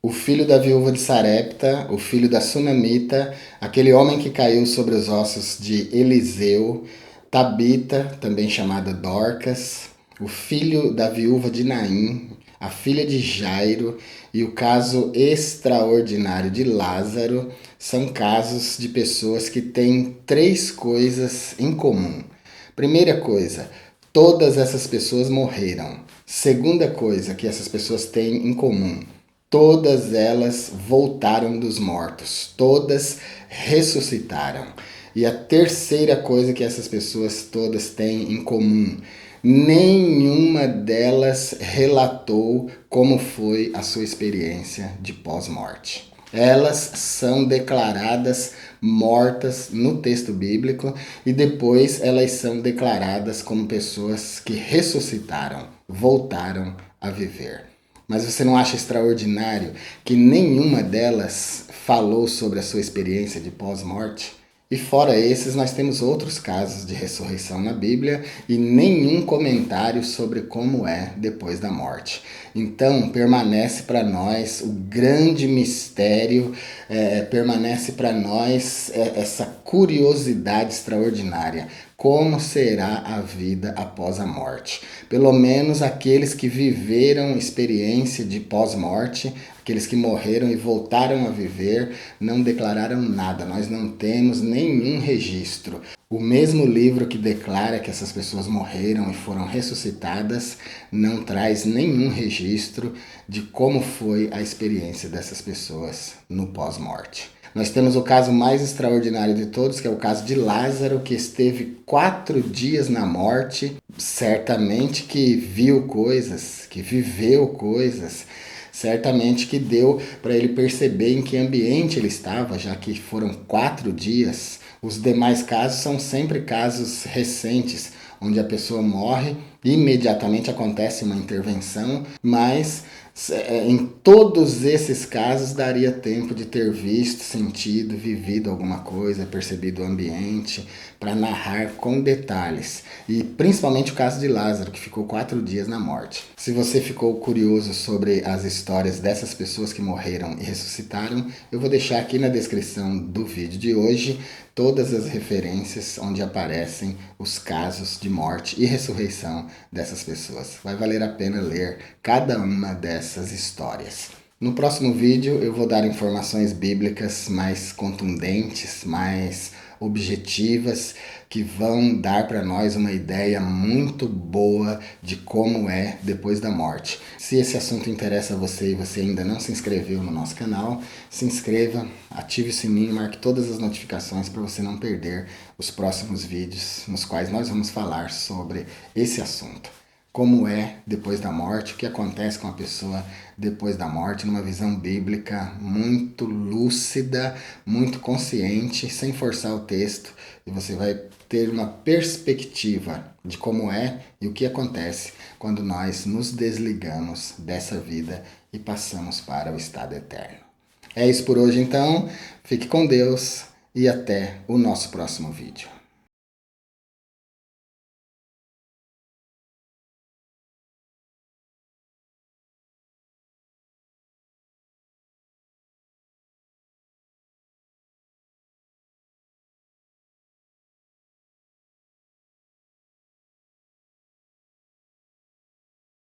o filho da viúva de Sarepta, o filho da Sunamita, aquele homem que caiu sobre os ossos de Eliseu, Tabita, também chamada Dorcas, o filho da viúva de Naim, a filha de Jairo e o caso extraordinário de Lázaro são casos de pessoas que têm três coisas em comum. Primeira coisa, todas essas pessoas morreram. Segunda coisa que essas pessoas têm em comum, todas elas voltaram dos mortos, todas ressuscitaram. E a terceira coisa que essas pessoas todas têm em comum, nenhuma delas relatou como foi a sua experiência de pós-morte. Elas são declaradas mortas no texto bíblico e depois elas são declaradas como pessoas que ressuscitaram, voltaram a viver. Mas você não acha extraordinário que nenhuma delas falou sobre a sua experiência de pós-morte? E fora esses, nós temos outros casos de ressurreição na Bíblia e nenhum comentário sobre como é depois da morte. Então, permanece para nós o grande mistério, permanece para nós essa curiosidade extraordinária. Como será a vida após a morte? Pelo menos aqueles que viveram experiência de pós-morte, aqueles que morreram e voltaram a viver, não declararam nada. Nós não temos nenhum registro. O mesmo livro que declara que essas pessoas morreram e foram ressuscitadas não traz nenhum registro de como foi a experiência dessas pessoas no pós-morte. Nós temos o caso mais extraordinário de todos, que é o caso de Lázaro, que esteve 4 dias na morte, certamente que viu coisas, que viveu coisas, certamente que deu para ele perceber em que ambiente ele estava, já que foram 4 dias. Os demais casos são sempre casos recentes, onde a pessoa morre e imediatamente acontece uma intervenção, mas em todos esses casos daria tempo de ter visto, sentido, vivido alguma coisa, percebido o ambiente, para narrar com detalhes. E principalmente o caso de Lázaro, que ficou 4 dias na morte. Se você ficou curioso sobre as histórias dessas pessoas que morreram e ressuscitaram, eu vou deixar aqui na descrição do vídeo de hoje todas as referências onde aparecem os casos de morte e ressurreição dessas pessoas. Vai valer a pena ler cada uma dessas histórias. No próximo vídeo eu vou dar informações bíblicas mais contundentes, mais objetivas, que vão dar para nós uma ideia muito boa de como é depois da morte. Se esse assunto interessa a você e você ainda não se inscreveu no nosso canal, se inscreva, ative o sininho, marque todas as notificações para você não perder os próximos vídeos nos quais nós vamos falar sobre esse assunto. Como é depois da morte, o que acontece com a pessoa depois da morte, numa visão bíblica muito lúcida, muito consciente, sem forçar o texto, e você vai ter uma perspectiva de como é e o que acontece quando nós nos desligamos dessa vida e passamos para o estado eterno. É isso por hoje então, fique com Deus e até o nosso próximo vídeo.